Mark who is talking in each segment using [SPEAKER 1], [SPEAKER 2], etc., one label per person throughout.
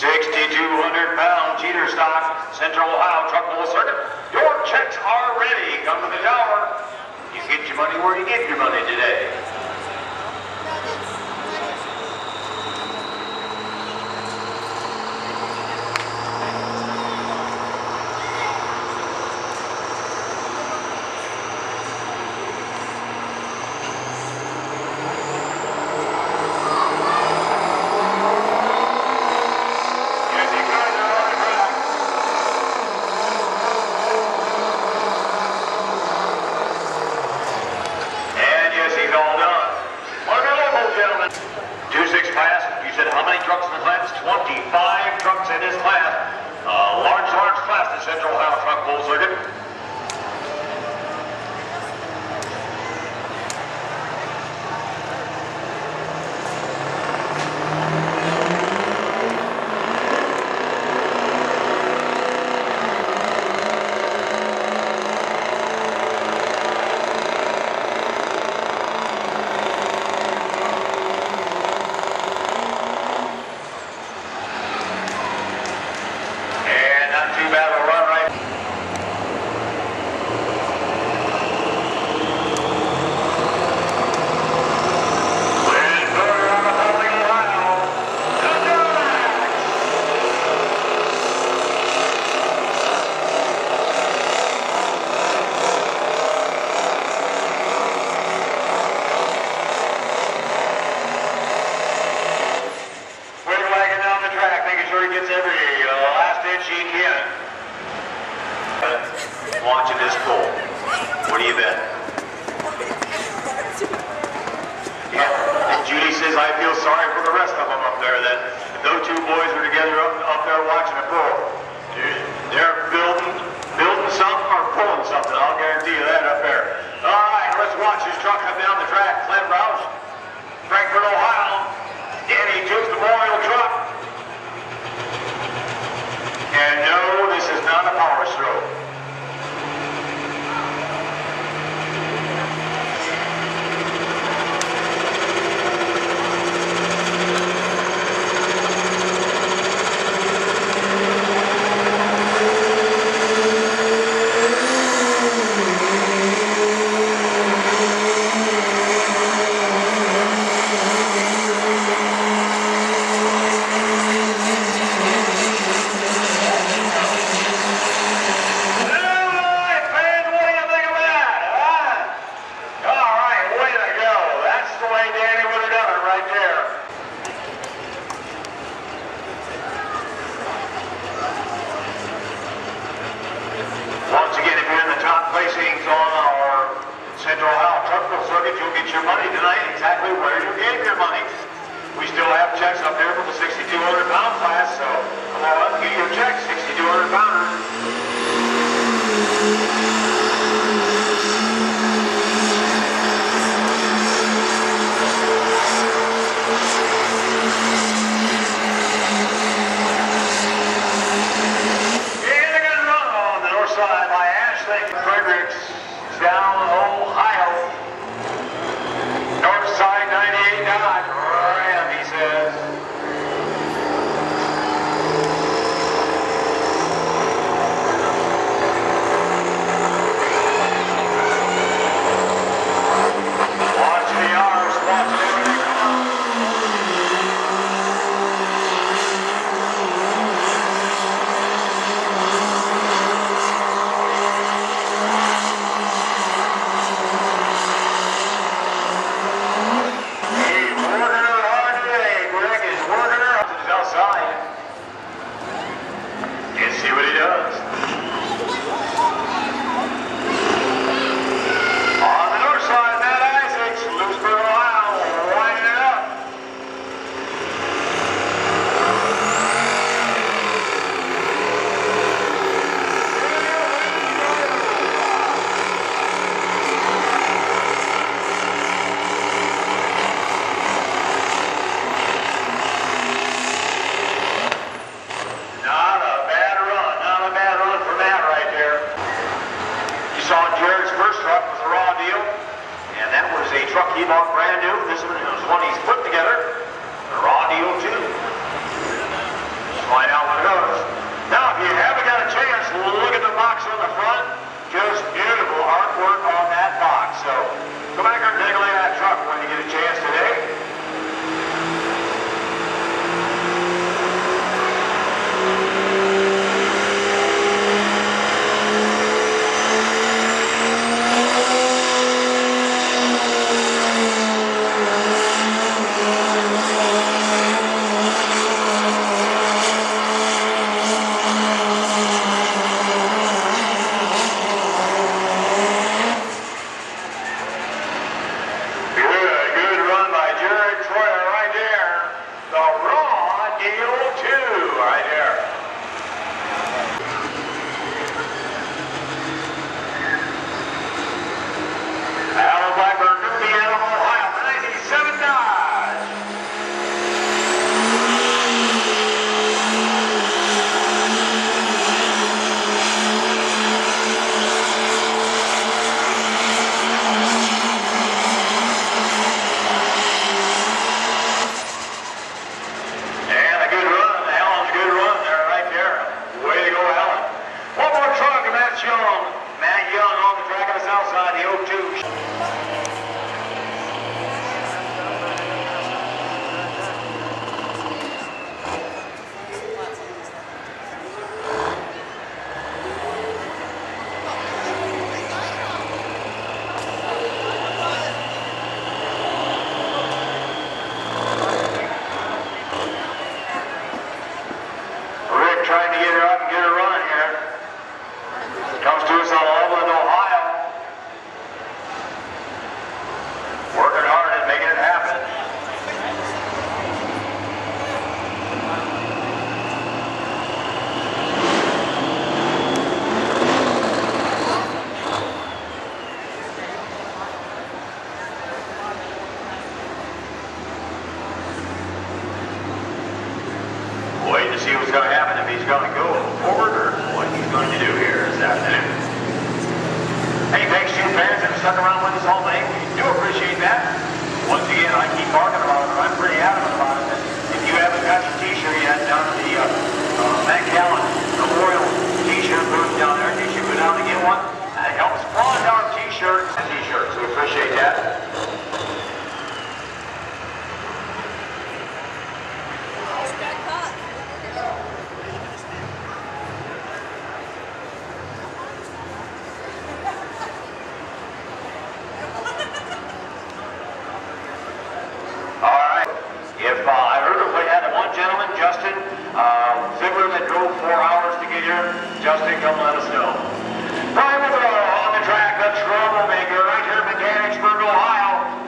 [SPEAKER 1] 6,200-pound cheater stock, Central Ohio Truck Bowl Circuit. Your checks are ready. Come to the tower. You get your money where you get your money today. Central Ohio Truck Bowl Circuit. Watching this pull. What do you bet? Yeah. And Judy says, I feel sorry for the rest of them up there then. If those two boys are together up there watching a pull, they're building something or pulling something. I'll guarantee you that up there. All right, let's watch this truck come down the track. Clint Rouse, Frankfort, Ohio. Danny Toots Memorial Truck. And no, this is not a power stroke. Once again, if you're in the top placings on our Central Ohio Truck Bowl Circuit, you'll get your money tonight exactly where you gave your money. We still have checks up there for the 6,200-pound class, so come on, get your checks, 6,200-pounders. Down Ohio, north side 98 Dodge, Ram, he says. Watch the R's, watch everything come out. Truck he bought brand new. This one was one he's put together. A raw deal too. find out what it goes. Now, if you haven't got a chance, look at the box on the front. Just beautiful artwork on that box. So, come back here and take a look at that truck when you get a chance today. See what's going to happen, if he's going to go forward or what he's going to do here this afternoon. Hey, thanks to you fans that have stuck around with us all day. We do appreciate that. Once again, I keep barking about it, but I'm pretty adamant about it. If you haven't got your t-shirt yet down at the Calland Memorial t-shirt booth down there, you should go down and get one. That helps fund our t-shirts and t-shirts. We appreciate that. I heard we had one gentleman, Justin Ziegler, that drove 4 hours to get here. Justin, come let us know. Brian on the track, the troublemaker, right here in Mechanicsburg, Ohio.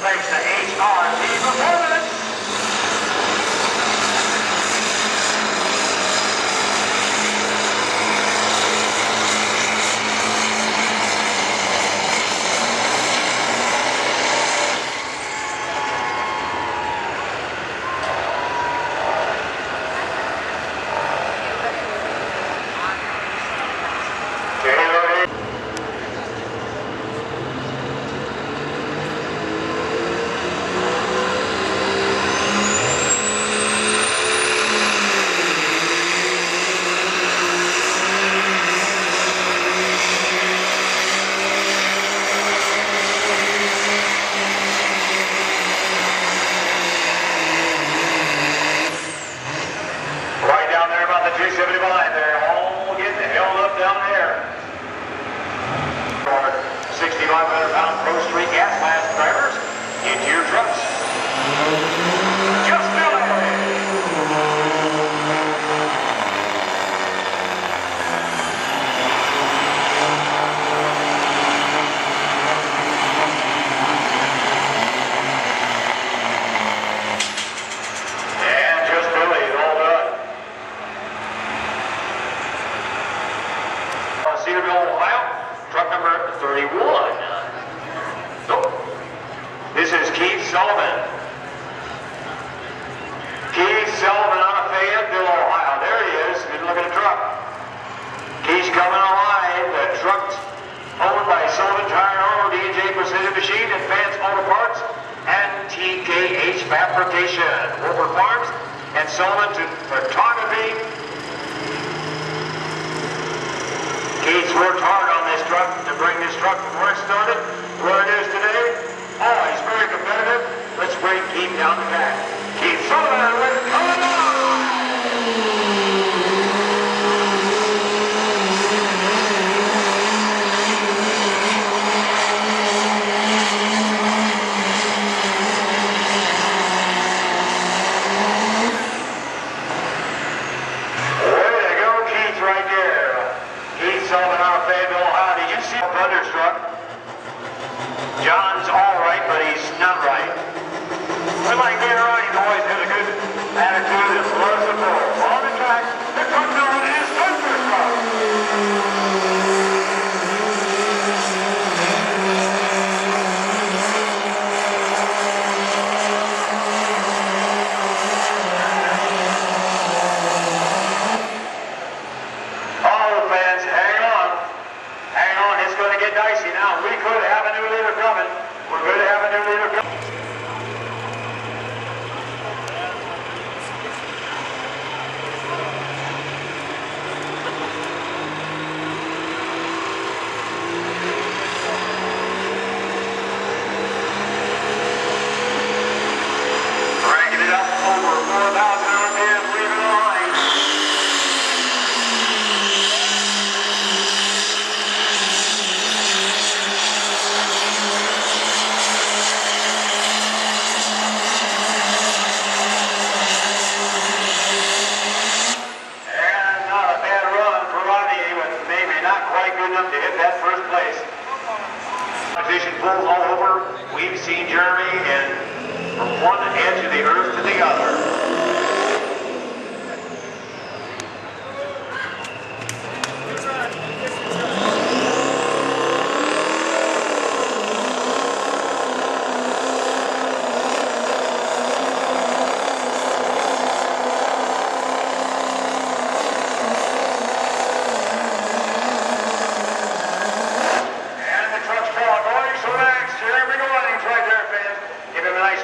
[SPEAKER 1] Thanks to HRT Performance. looking truck. He's coming alive. The truck's owned by Sullivan Tire Auto, D&J Precision Machine, Advanced Auto Parts, and TKH Fabrication. Wolford Farms and Sullivan Photography. Keith's worked hard on this truck to bring this truck from where it started to where it is today. Oh, he's very competitive. Let's bring Keith down the track. Keith Sullivan with Calland. John's all right, but he's not right. We like being around. He's always had a good attitude and loves the ball. On the track, the truck known as Thunder Truck. All the fans, hang on. Hang on, it's going to get dicey now. We could have a new leader coming. We're going to have a new leader coming. Cranking it up over 4,000 RPM, leaving the line. Enough to hit that first place. Competition pulls all over. We've seen Jeremy and from one edge of the earth to the other.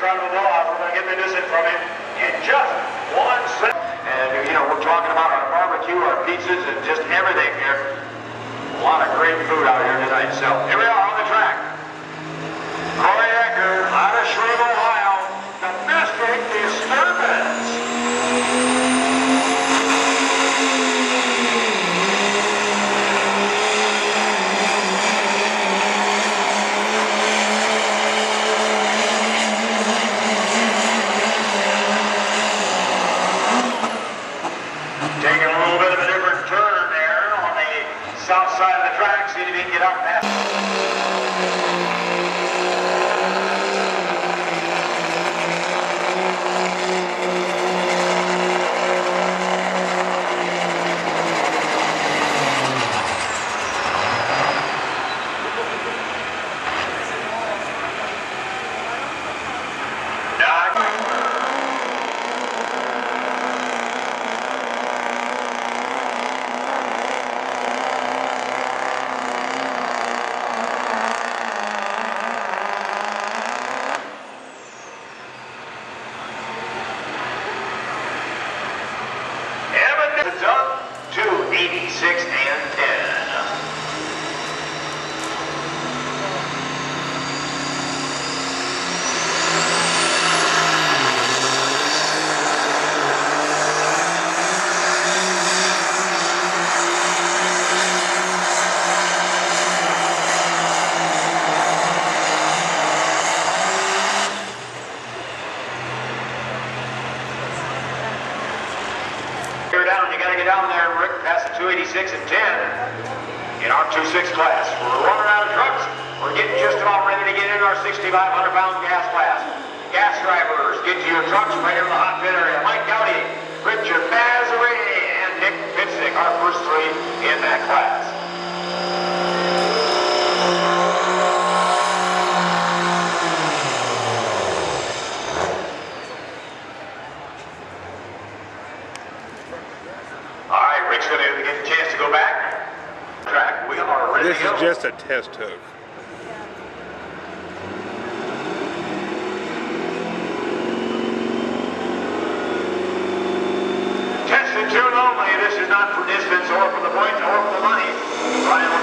[SPEAKER 1] Round of applause. We're going to get the visit from him in just 1 second. And you know, we're talking about our barbecue, our pizzas, and just everything here. A lot of great food out here tonight. So here we are on the track. Corey Ecker out of Shreve, Ohio. Domestic disturbance. Taking a little bit of a different turn there on the south side of the track. See if he can get up past. It's up to 86 and 10. You got to get down there, Rick, past the 286 and 10 in our 26 class. We're running out of trucks. We're getting just about ready to get in our 6,500-pound gas class. Gas drivers, get to your trucks right here in the hot pit area. Mike Gowdy, Richard Mazarini, and Nick Pitstick, our first three in that class. going to get a chance to go back. Track. We are ready
[SPEAKER 2] This
[SPEAKER 1] to go.
[SPEAKER 2] is just a test hook.
[SPEAKER 1] Test and tune only. This is not for distance or for the points or for the money. Final